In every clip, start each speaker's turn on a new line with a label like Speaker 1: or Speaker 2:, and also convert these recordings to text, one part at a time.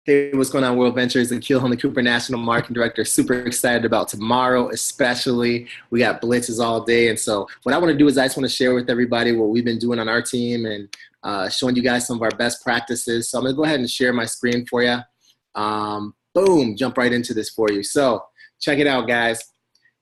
Speaker 1: Hey, what's going on, World Ventures? Akil Huntley-Cooper, National Marketing Director. Super excited about tomorrow, especially. We got blitzes all day. And so what I want to do is I just want to share with everybody what we've been doing on our team and showing you guys some of our best practices. So I'm going to go ahead and share my screen for you. Boom, jump right into this for you. So check it out, guys.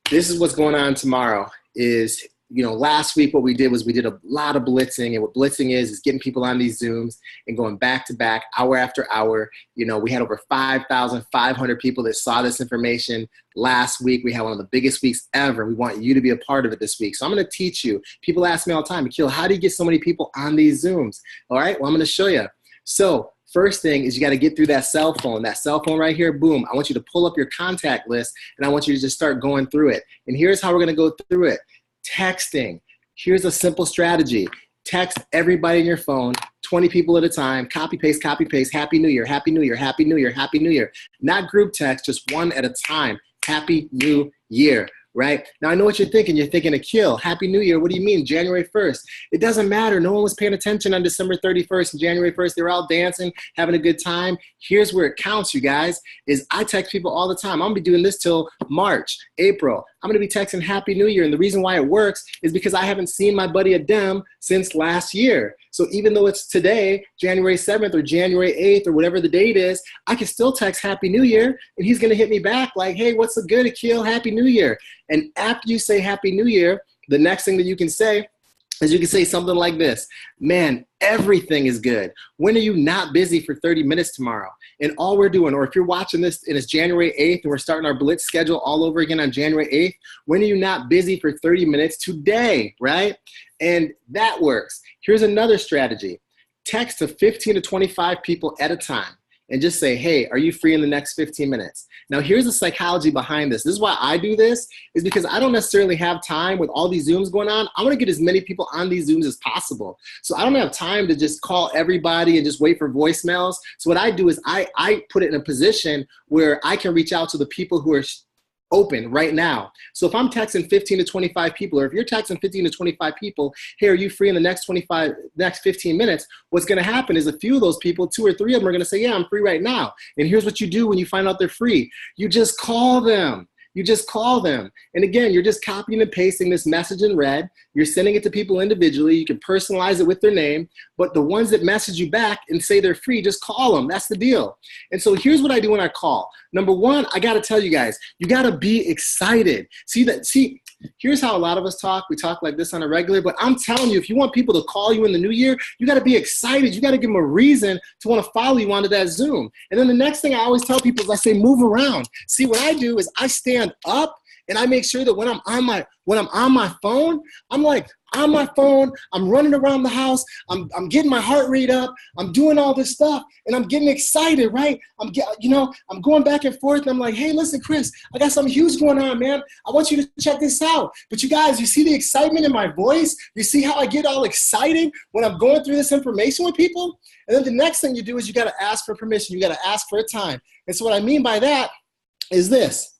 Speaker 1: This is what's going on tomorrow is, last week what we did was we did a lot of blitzing, and what blitzing is getting people on these Zooms and going back to back, hour after hour. We had over 5,500 people that saw this information last week. We had one of the biggest weeks ever. We want you to be a part of it this week. So I'm going to teach you. People ask me all the time, Akil, how do you get so many people on these Zooms? All right, well, I'm going to show you. So first thing is you got to get through that cell phone. That cell phone right here, boom. I want you to pull up your contact list, and I want you to just start going through it. And here's how we're going to go through it. Texting. Here's a simple strategy. Text everybody in your phone, 20 people at a time, copy, paste, Happy New Year, Happy New Year, Happy New Year, Happy New Year. Not group text, just one at a time. Happy New Year. Right? Now, I know what you're thinking. You're thinking, Akil, Happy New Year. What do you mean, January 1st? It doesn't matter. No one was paying attention on December 31st and January 1st. They were all dancing, having a good time. Here's where it counts, you guys, is I text people all the time. I'm going to be doing this till March, April. I'm going to be texting Happy New Year. And the reason why it works is because I haven't seen my buddy Adem since last year. So even though it's today, January 7th or January 8th or whatever the date is, I can still text Happy New Year, and he's going to hit me back like, hey, what's the good, Akil? Happy New Year. And after you say Happy New Year, the next thing that you can say is you can say something like this. Man, everything is good. When are you not busy for 30 minutes tomorrow? And all we're doing, or if you're watching this and it's January 8th and we're starting our Blitz schedule all over again on January 8th, when are you not busy for 30 minutes today, right? And that works. Here's another strategy. Text to 15 to 25 people at a time and just say, hey, are you free in the next 15 minutes? Now, here's the psychology behind this. This is why I do this, is because I don't necessarily have time with all these Zooms going on. I want to get as many people on these Zooms as possible. So I don't have time to just call everybody and just wait for voicemails. So what I do is I put it in a position where I can reach out to the people who are open right now. So if I'm texting 15 to 25 people, or if you're texting 15 to 25 people, hey, are you free in the next 15 minutes? What's going to happen is a few of those people, 2 or 3 of them are going to say, yeah, I'm free right now. And here's what you do when you find out they're free. You just call them. You just call them. And again, you're just copying and pasting this message in red. You're sending it to people individually. You can personalize it with their name. But the ones that message you back and say they're free, just call them. That's the deal. And so here's what I do when I call. Number one, I got to tell you guys, you got to be excited. See, here's how a lot of us talk. We talk like this on a regular, but I'm telling you, if you want people to call you in the new year, you got to be excited. You got to give them a reason to want to follow you onto that Zoom. And then the next thing I always tell people is I say, move around. See, what I do is I stand up and I make sure that when I'm on my phone, I'm like on my phone, I'm running around the house, I'm getting my heart rate up, I'm doing all this stuff, and I'm getting excited, right? I'm going back and forth, and I'm like, hey, listen, Chris, I got something huge going on, man. I want you to check this out. But you guys, you see the excitement in my voice? You see how I get all excited when I'm going through this information with people? And then the next thing you do is you got to ask for permission. You got to ask for a time. And so what I mean by that is this.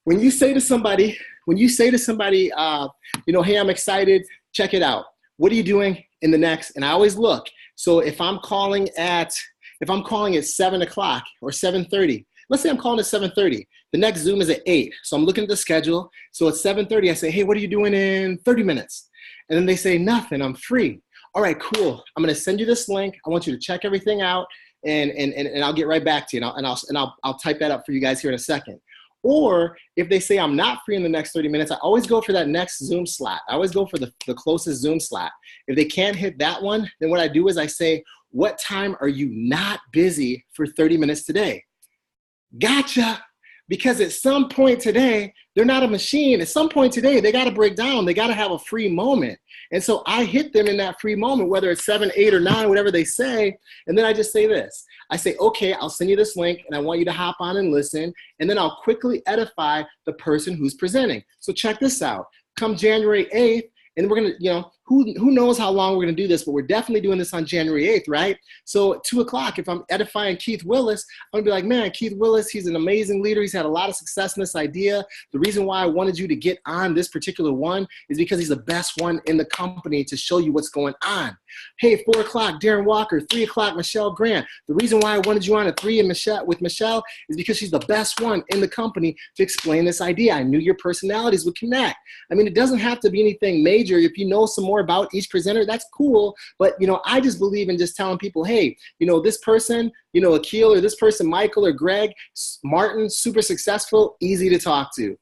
Speaker 1: When you say to somebody, hey, I'm excited, check it out. What are you doing in the next? And I always look. So if I'm calling at 7 o'clock or 7:30, let's say I'm calling at 7:30. The next Zoom is at 8. So I'm looking at the schedule. So at 7:30, I say, hey, what are you doing in 30 minutes? And then they say, nothing, I'm free. All right, cool. I'm going to send you this link. I want you to check everything out, and I'll get right back to you. And I'll type that up for you guys here in a second. Or if they say I'm not free in the next 30 minutes, I always go for that next Zoom slot. I always go for the closest Zoom slot. If they can't hit that one, then what I do is I say, what time are you not busy for 30 minutes today? Gotcha. Because at some point today, they're not a machine. At some point today, they got to break down. They got to have a free moment. And so I hit them in that free moment, whether it's 7, 8, or 9, whatever they say. And then I just say this. I say, okay, I'll send you this link, and I want you to hop on and listen. And then I'll quickly edify the person who's presenting. So check this out. Come January 8th, and we're going to, who knows how long we're going to do this, but we're definitely doing this on January 8th, right? So at 2 o'clock, if I'm edifying Keith Willis, I'm going to be like, man, Keith Willis, he's an amazing leader. He's had a lot of success in this idea. The reason why I wanted you to get on this particular one is because he's the best one in the company to show you what's going on. Hey, 4 o'clock, Darren Walker. 3 o'clock, Michelle Grant. The reason why I wanted you on at 3 with Michelle is because she's the best one in the company to explain this idea. I knew your personalities would connect. I mean, it doesn't have to be anything major. If you know some more about each presenter, that's cool. But, I just believe in just telling people, hey, this person, Akil, or this person, Michael or Greg, Martin, super successful, easy to talk to.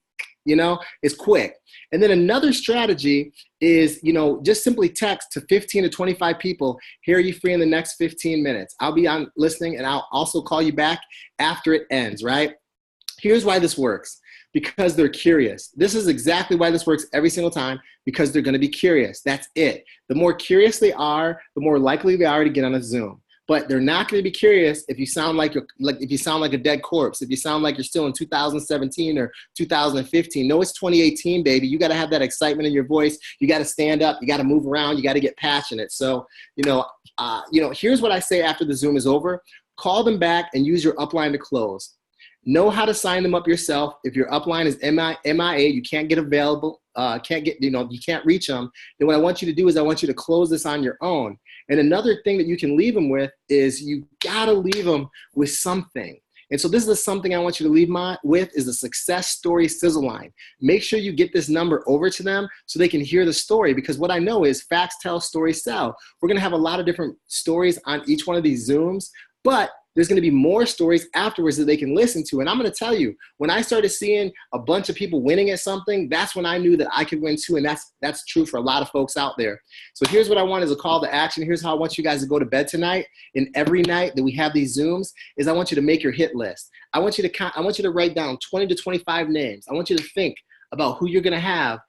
Speaker 1: It's quick. And then another strategy is, just simply text to 15 to 25 people, here, are you free in the next 15 minutes? I'll be on listening, and I'll also call you back after it ends, right? Here's why this works. Because they're curious. This is exactly why this works every single time, because they're going to be curious. That's it. The more curious they are, the more likely they are to get on a Zoom. But they're not going to be curious if you sound like a dead corpse, if you sound like you're still in 2017 or 2015. No, it's 2018, baby. You got to have that excitement in your voice. You got to stand up. You got to move around. You got to get passionate. So, here's what I say after the Zoom is over. Call them back and use your upline to close. Know how to sign them up yourself. If your upline is MIA, you can't get available, you can't reach them, then what I want you to do is I want you to close this on your own. And another thing that you can leave them with is you gotta leave them with something. And so this is something I want you to leave with is the success story sizzle line. Make sure you get this number over to them so they can hear the story, because what I know is facts tell, stories sell. We're gonna have a lot of different stories on each one of these Zooms, but there's going to be more stories afterwards that they can listen to. And I'm going to tell you, when I started seeing a bunch of people winning at something, that's when I knew that I could win too. And that's true for a lot of folks out there. So here's what I want as a call to action. Here's how I want you guys to go to bed tonight. And every night that we have these Zooms is I want you to make your hit list. I want you to write down 20 to 25 names. I want you to think about who you're going to have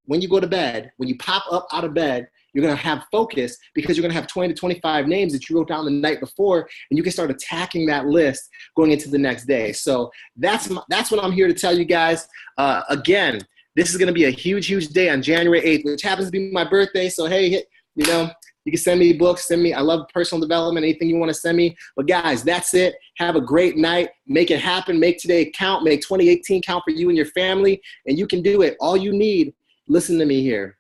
Speaker 1: when you go to bed. When you pop up out of bed, you're going to have focus because you're going to have 20 to 25 names that you wrote down the night before, and you can start attacking that list going into the next day. So that's what I'm here to tell you guys. Again, this is going to be a huge, huge day on January 8th, which happens to be my birthday. So, hey, you can send me books, I love personal development, anything you want to send me. But guys, that's it. Have a great night. Make it happen. Make today count. Make 2018 count for you and your family. And you can do it. All you need, listen to me here.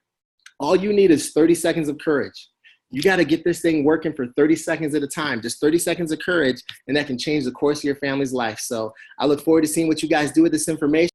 Speaker 1: All you need is 30 seconds of courage. You got to get this thing working for 30 seconds at a time, just 30 seconds of courage, and that can change the course of your family's life. So I look forward to seeing what you guys do with this information.